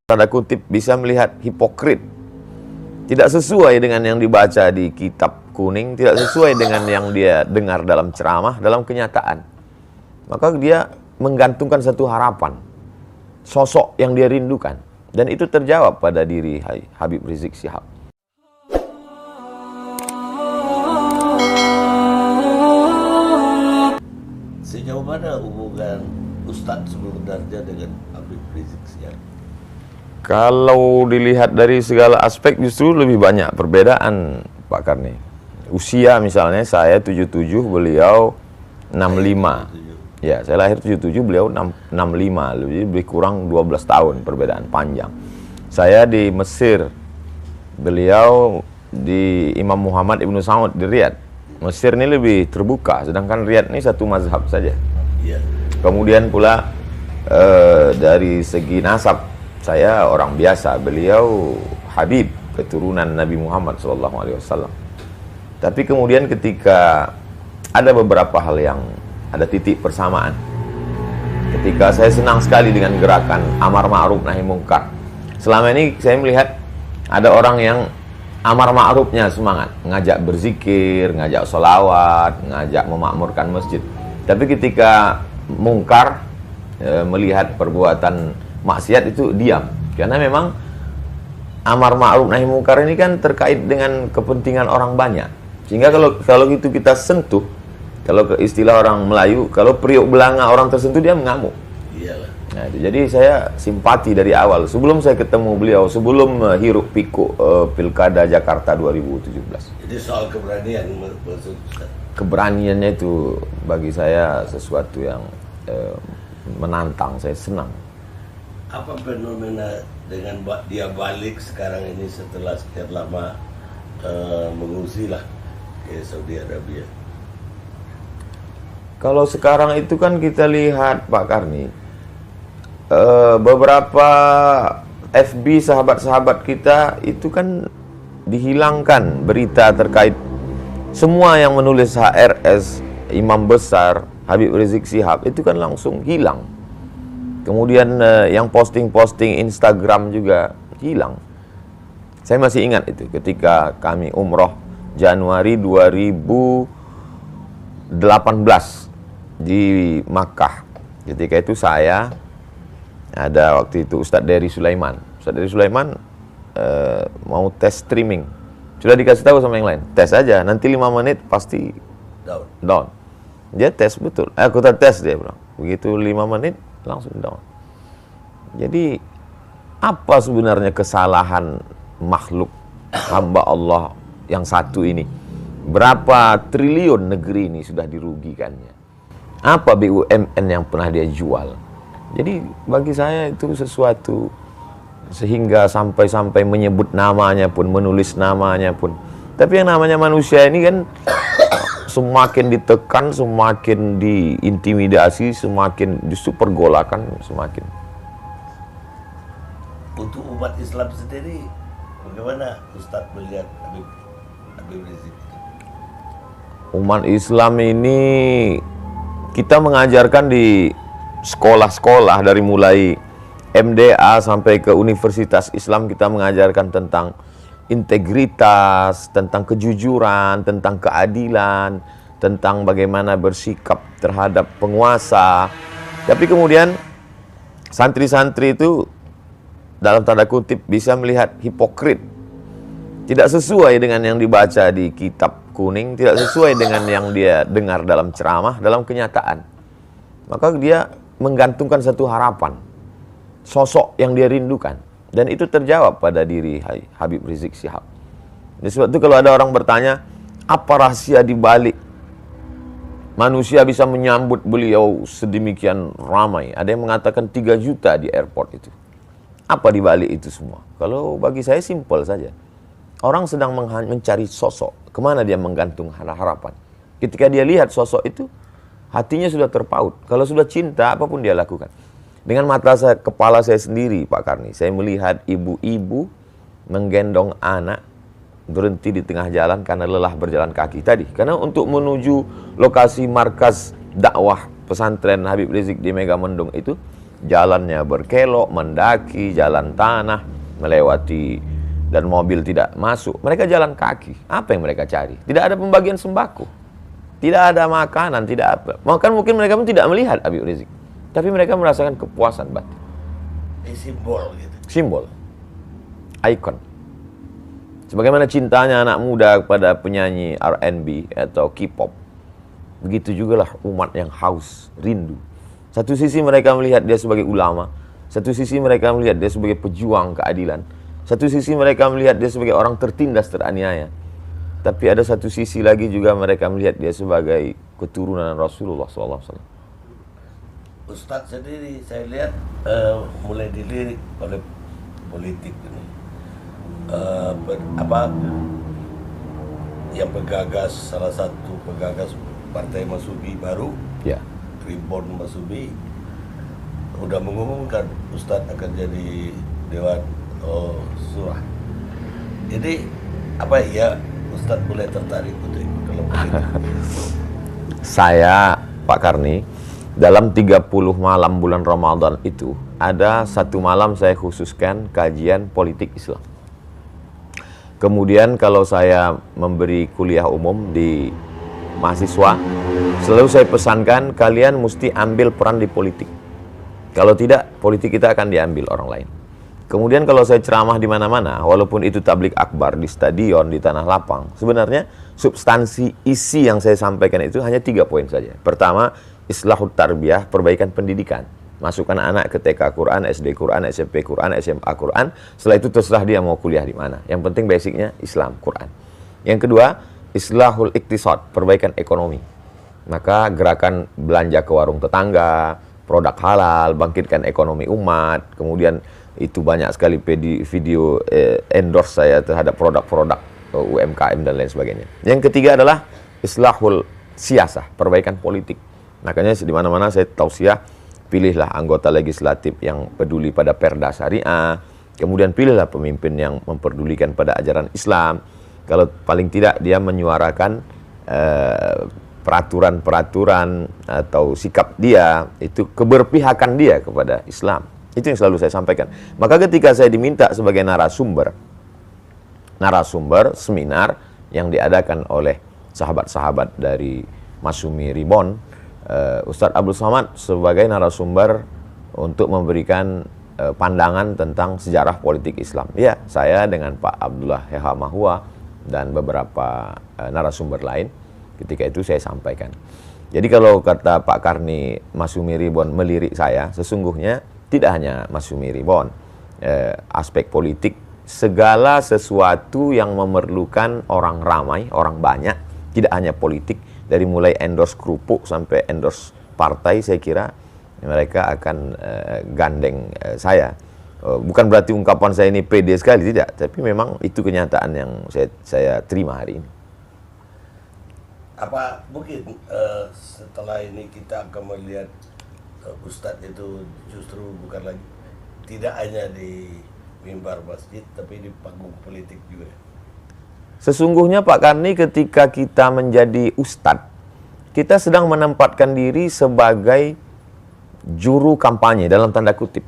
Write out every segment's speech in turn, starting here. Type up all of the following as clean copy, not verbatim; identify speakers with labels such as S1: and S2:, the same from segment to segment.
S1: tanda kutip bisa melihat hipokrit, tidak sesuai dengan yang dibaca di kitab kuning, tidak sesuai dengan yang dia dengar dalam ceramah, dalam kenyataan. Maka dia menggantungkan satu harapan, sosok yang dia rindukan, dan itu terjawab pada diri Habib Rizik Syihab.
S2: Sejauh mana hubungan Ustadz sebenarnya dengan Habib Rizik Syihab?
S1: Kalau dilihat dari segala aspek justru lebih banyak perbedaan, Pak Karni. Usia misalnya saya 77, beliau 65. Ya, saya lahir 77, beliau 65. Lebih kurang 12 tahun perbedaan panjang. Saya di Mesir, beliau di Imam Muhammad Ibnu Saud di Riyadh. Mesir ini lebih terbuka, sedangkan Riyadh ini satu mazhab saja.
S2: Iya.
S1: Kemudian pula dari segi nasab, saya orang biasa, beliau Habib, keturunan Nabi Muhammad SAW. Tapi kemudian ketika ada beberapa hal yang ada titik persamaan. Ketika saya senang sekali dengan gerakan Amar Ma'ruf Nahi Mungkar. Selama ini saya melihat ada orang yang Amar Ma'rufnya semangat, ngajak berzikir, ngajak sholawat, ngajak memakmurkan masjid. Tapi ketika mungkar, melihat perbuatan maksiat itu diam, karena memang amar ma'ruf nahi mungkar ini kan terkait dengan kepentingan orang banyak, sehingga kalau itu kita sentuh, kalau ke istilah orang Melayu, kalau periuk belanga orang tersentuh dia mengamuk.
S2: Iyalah.
S1: Nah, jadi saya simpati dari awal, sebelum saya ketemu beliau, sebelum hiruk pikuk Pilkada Jakarta 2017.
S2: Jadi soal keberanian maksud Ustaz.
S1: Keberaniannya itu bagi saya sesuatu yang menantang, saya senang.
S2: Apa fenomena dengan dia balik sekarang ini setelah sekian lama mengungsi lah ke Saudi Arabia?
S1: Kalau sekarang itu kan kita lihat Pak Karni, beberapa FB sahabat-sahabat kita itu kan dihilangkan berita terkait semua yang menulis HRS, Imam Besar, Habib Rizik Syihab itu kan langsung hilang. Kemudian yang posting-posting Instagram juga hilang. Saya masih ingat itu ketika kami umroh Januari 2018 di Makkah. Ketika itu saya ada waktu itu Ustadz Dery Sulaiman. Ustadz Dery Sulaiman mau tes streaming. Sudah dikasih tahu sama yang lain, tes aja, nanti 5 menit pasti down. Dia tes betul. Aku tes dia bilang. Begitu 5 menit langsung down. Jadi apa sebenarnya kesalahan makhluk hamba Allah yang satu ini? Berapa triliun negeri ini sudah dirugikannya? Apa BUMN yang pernah dia jual? Jadi bagi saya itu sesuatu, sehingga sampai menyebut namanya pun, menulis namanya pun. Tapi yang namanya manusia ini kan semakin ditekan, semakin diintimidasi, semakin justru pergolakan semakin.
S2: Untuk umat Islam sendiri, bagaimana Ustadz melihat Habib Rizik?
S1: Umat Islam ini kita mengajarkan di sekolah-sekolah dari mulai MDA sampai ke Universitas Islam, kita mengajarkan tentang integritas, tentang kejujuran, tentang keadilan, tentang bagaimana bersikap terhadap penguasa. Tapi kemudian santri-santri itu dalam tanda kutip bisa melihat hipokrit, tidak sesuai dengan yang dibaca di kitab kuning, tidak sesuai dengan yang dia dengar dalam ceramah, dalam kenyataan. Maka dia menggantungkan satu harapan, sosok yang dia rindukan. Dan itu terjawab pada diri Habib Rizik Syihab. Jadi sebab itu kalau ada orang bertanya, apa rahasia di balik manusia bisa menyambut beliau sedemikian ramai? Ada yang mengatakan 3 juta di airport itu. Apa di balik itu semua? Kalau bagi saya simpel saja. Orang sedang mencari sosok, kemana dia menggantung harapan. Ketika dia lihat sosok itu, hatinya sudah terpaut. Kalau sudah cinta, apapun dia lakukan. Dengan mata kepala saya sendiri, Pak Karni, saya melihat ibu-ibu menggendong anak berhenti di tengah jalan karena lelah berjalan kaki tadi. Karena untuk menuju lokasi markas dakwah pesantren Habib Rizik di Megamendung itu jalannya berkelok, mendaki, jalan tanah, melewati dan mobil tidak masuk. Mereka jalan kaki. Apa yang mereka cari? Tidak ada pembagian sembako, tidak ada makanan, tidak apa. Mungkin mereka pun tidak melihat Habib Rizik, tapi mereka merasakan kepuasan batin.
S2: Simbol gitu.
S1: Simbol, ikon. Sebagaimana cintanya anak muda kepada penyanyi R&B atau K-pop, begitu juga lah umat yang haus, rindu. Satu sisi mereka melihat dia sebagai ulama, satu sisi mereka melihat dia sebagai pejuang keadilan, satu sisi mereka melihat dia sebagai orang tertindas, teraniaya. Tapi ada satu sisi lagi juga mereka melihat dia sebagai keturunan Rasulullah SAW.
S2: Ustadz sendiri saya lihat mulai dilirik oleh politik ini. Yang penggagas, salah satu penggagas Partai Masubi baru,
S1: Ya.
S2: Reborn Masubi, udah mengumumkan Ustadz akan jadi Dewan Surah. Jadi apa ya Ustadz mulai tertarik untuk ikut dalam politik?
S1: Saya, Pak Karni, dalam 30 malam bulan Ramadan itu, ada satu malam saya khususkan kajian politik Islam. Kemudian kalau saya memberi kuliah umum di mahasiswa, selalu saya pesankan kalian mesti ambil peran di politik. Kalau tidak, politik kita akan diambil orang lain. Kemudian kalau saya ceramah di mana-mana, walaupun itu tablik akbar di stadion, di tanah lapang, sebenarnya substansi isi yang saya sampaikan itu hanya 3 poin saja. Pertama, islahut tarbiyah, perbaikan pendidikan. Masukkan anak ke TK Quran, SD Quran, SMP Quran, SMA Quran. Setelah itu terserah dia mau kuliah di mana. Yang penting basicnya Islam, Quran. Yang kedua, islahul iktisad, perbaikan ekonomi. Maka gerakan belanja ke warung tetangga, produk halal, bangkitkan ekonomi umat. Kemudian itu banyak sekali video endorse saya terhadap produk-produk UMKM dan lain sebagainya. Yang ketiga adalah islahul siyasah, perbaikan politik. Makanya di mana-mana saya tausiah, pilihlah anggota legislatif yang peduli pada perda syariah, kemudian pilihlah pemimpin yang memperdulikan pada ajaran Islam. Kalau paling tidak dia menyuarakan peraturan-peraturan atau sikap dia, itu keberpihakan dia kepada Islam. Itu yang selalu saya sampaikan. Maka ketika saya diminta sebagai narasumber seminar yang diadakan oleh sahabat-sahabat dari Masumi Ribon, Ustadz Abdul Somad sebagai narasumber untuk memberikan pandangan tentang sejarah politik Islam. Ya, saya dengan Pak Abdullah Heha Mahua dan beberapa narasumber lain ketika itu saya sampaikan. Jadi kalau kata Pak Karni Masumi Ribon melirik saya, sesungguhnya tidak hanya Masumi Ribon, aspek politik, segala sesuatu yang memerlukan orang ramai, orang banyak, tidak hanya politik, dari mulai endorse kerupuk sampai endorse partai, saya kira mereka akan gandeng saya. Bukan berarti ungkapan saya ini pede sekali, tidak. Tapi memang itu kenyataan yang saya terima hari ini.
S2: Apa mungkin setelah ini kita akan melihat Ustadz itu justru bukan lagi, tidak hanya di mimbar masjid, tapi di panggung politik juga?
S1: Sesungguhnya Pak Karni, ketika kita menjadi ustadz, kita sedang menempatkan diri sebagai juru kampanye dalam tanda kutip.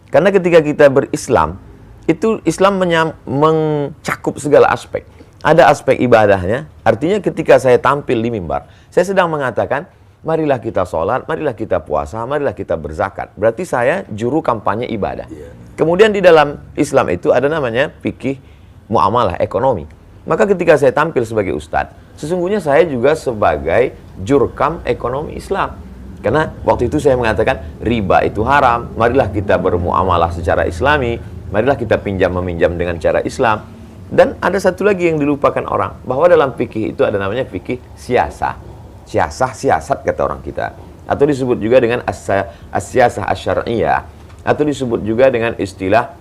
S1: Karena ketika kita berislam, itu Islam mencakup segala aspek. Ada aspek ibadahnya, artinya ketika saya tampil di mimbar, saya sedang mengatakan, marilah kita sholat, marilah kita puasa, marilah kita berzakat. Berarti saya juru kampanye ibadah. Kemudian di dalam Islam itu ada namanya fikih muamalah, ekonomi. Maka ketika saya tampil sebagai ustadz, sesungguhnya saya juga sebagai jurkam ekonomi Islam. Karena waktu itu saya mengatakan riba itu haram, marilah kita bermuamalah secara islami, marilah kita pinjam meminjam dengan cara Islam. Dan ada satu lagi yang dilupakan orang, bahwa dalam fikih itu ada namanya fikih siasah. Siasat kata orang kita. Atau disebut juga dengan as-siyasah asy-syar'iyyah, atau disebut juga dengan istilah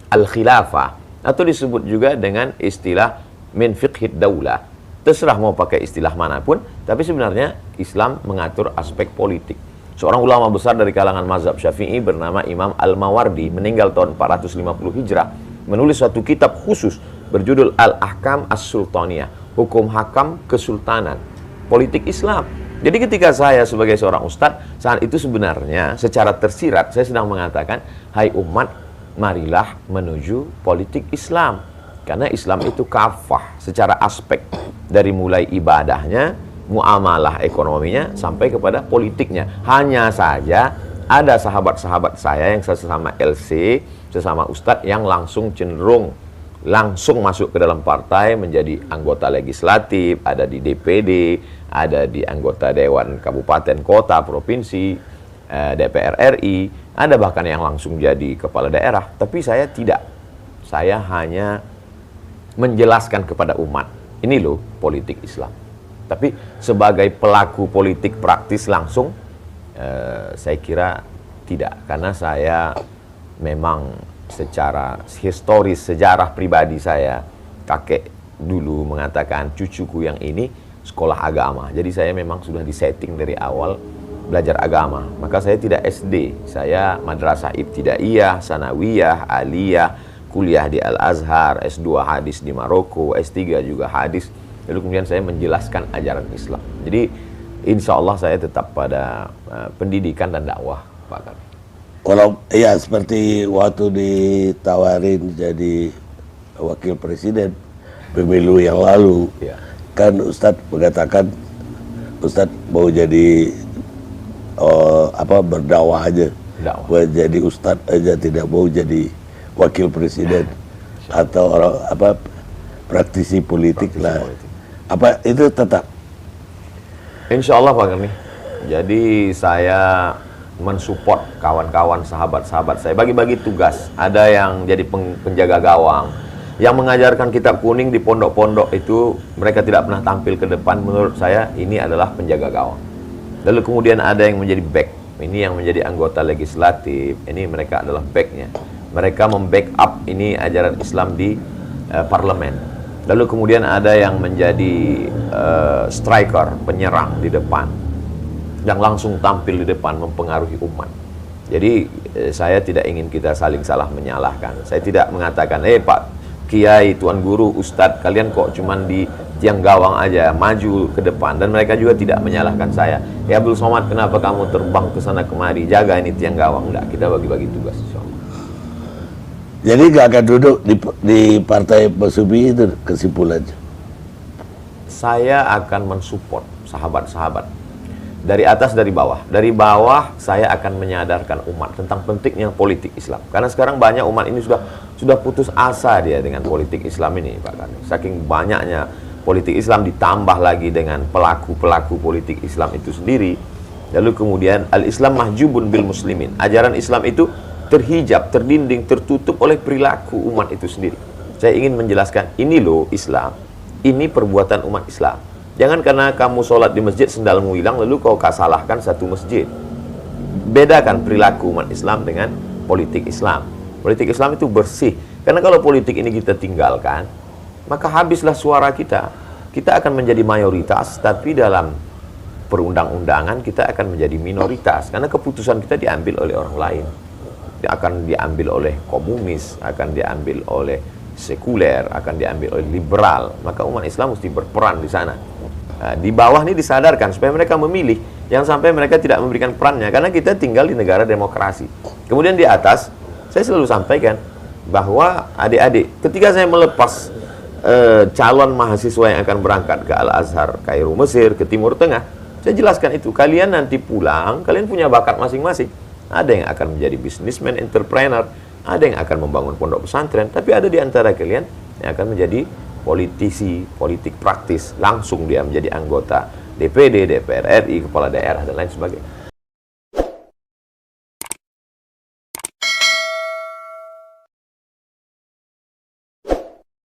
S1: al-khilafah, atau disebut juga dengan istilah min fiqhid daulah. Terserah mau pakai istilah manapun, tapi sebenarnya Islam mengatur aspek politik. Seorang ulama besar dari kalangan mazhab Syafi'i bernama Imam Al-Mawardi, meninggal tahun 450 Hijrah, menulis suatu kitab khusus berjudul Al-Ahkam As-Sultaniyah, hukum hakam kesultanan, politik Islam. Jadi ketika saya sebagai seorang ustadz, saat itu sebenarnya secara tersirat saya sedang mengatakan, hai umat, marilah menuju politik Islam. Karena Islam itu kafah secara aspek, dari mulai ibadahnya, muamalah ekonominya, sampai kepada politiknya. Hanya saja ada sahabat-sahabat saya yang sesama LC, sesama ustadz yang langsung cenderung langsung masuk ke dalam partai, menjadi anggota legislatif, ada di DPD, ada di anggota Dewan Kabupaten, Kota, Provinsi, DPR RI, ada bahkan yang langsung jadi kepala daerah. Tapi saya tidak. Saya hanya menjelaskan kepada umat, ini loh politik Islam. Tapi sebagai pelaku politik praktis langsung, saya kira tidak. Karena saya memang secara historis, sejarah pribadi saya, kakek dulu mengatakan cucuku yang ini sekolah agama. Jadi saya memang sudah disetting dari awal belajar agama. Maka saya tidak SD, saya madrasah ibtidaiyah, sanawiyah, aliyah, kuliah di Al-Azhar, S2 hadis di Maroko, S3 juga hadis. Lalu kemudian saya menjelaskan ajaran Islam. Jadi insya Allah saya tetap pada pendidikan dan dakwah, Pak Kami.
S2: Kalau ya seperti waktu ditawarin jadi wakil presiden pemilu yang lalu,
S1: Ya.
S2: kan Ustadz mengatakan Ustadz mau jadi berdakwah aja,
S1: Dakwah.
S2: mau jadi Ustadz aja, tidak mau jadi wakil presiden atau orang praktisi politik lah.
S1: politik.
S2: Apa itu tetap?
S1: Insya Allah Pak Kami. Jadi saya mensupport kawan-kawan, sahabat-sahabat saya, bagi-bagi tugas. Ada yang jadi penjaga gawang, yang mengajarkan kitab kuning di pondok-pondok itu mereka tidak pernah tampil ke depan. Menurut saya ini adalah penjaga gawang. Lalu kemudian ada yang menjadi back, ini yang menjadi anggota legislatif, ini mereka adalah backnya. Mereka membackup ini ajaran Islam di parlemen. Lalu kemudian ada yang menjadi striker, penyerang di depan, yang langsung tampil di depan mempengaruhi umat. Jadi saya tidak ingin kita saling salah menyalahkan. Saya tidak mengatakan, Pak Kiai, Tuan Guru, Ustadz, kalian kok cuman di tiang gawang aja, maju ke depan. Dan mereka juga tidak menyalahkan saya. Ya Abdul Somad, kenapa kamu terbang ke sana kemari, jaga ini tiang gawang? Enggak, kita bagi-bagi tugas, insyaallah.
S2: Jadi gak akan duduk di partai Pak Subi itu kesimpulannya?
S1: Saya akan mensupport sahabat-sahabat. Dari atas, dari bawah. Dari bawah saya akan menyadarkan umat tentang pentingnya politik Islam. Karena sekarang banyak umat ini sudah putus asa dia dengan politik Islam ini, Pak Kani. Saking banyaknya politik Islam ditambah lagi dengan pelaku-pelaku politik Islam itu sendiri. Lalu kemudian al-Islam mahjubun bil muslimin. Ajaran Islam itu terhijab, terdinding, tertutup oleh perilaku umat itu sendiri. Saya ingin menjelaskan, ini loh Islam. Ini perbuatan umat Islam. Jangan karena kamu sholat di masjid sendalmu hilang lalu kau salahkan satu masjid. Bedakan perilaku umat Islam dengan politik Islam. Politik Islam itu bersih. Karena kalau politik ini kita tinggalkan, maka habislah suara kita. Kita akan menjadi mayoritas, tapi dalam perundang-undangan kita akan menjadi minoritas. Karena keputusan kita diambil oleh orang lain. Akan diambil oleh komunis, akan diambil oleh sekuler, akan diambil oleh liberal. Maka umat Islam mesti berperan di sana. Di bawah ini disadarkan supaya mereka memilih, yang sampai mereka tidak memberikan perannya, karena kita tinggal di negara demokrasi. Kemudian di atas saya selalu sampaikan bahwa adik-adik, ketika saya melepas calon mahasiswa yang akan berangkat ke Al-Azhar, Kairo, Mesir, ke Timur Tengah, saya jelaskan itu, kalian nanti pulang, kalian punya bakat masing-masing. Ada yang akan menjadi businessman, entrepreneur, ada yang akan membangun pondok pesantren, tapi ada di antara kalian yang akan menjadi politisi, politik praktis, langsung dia menjadi anggota DPD, DPR RI, kepala daerah, dan lain sebagainya.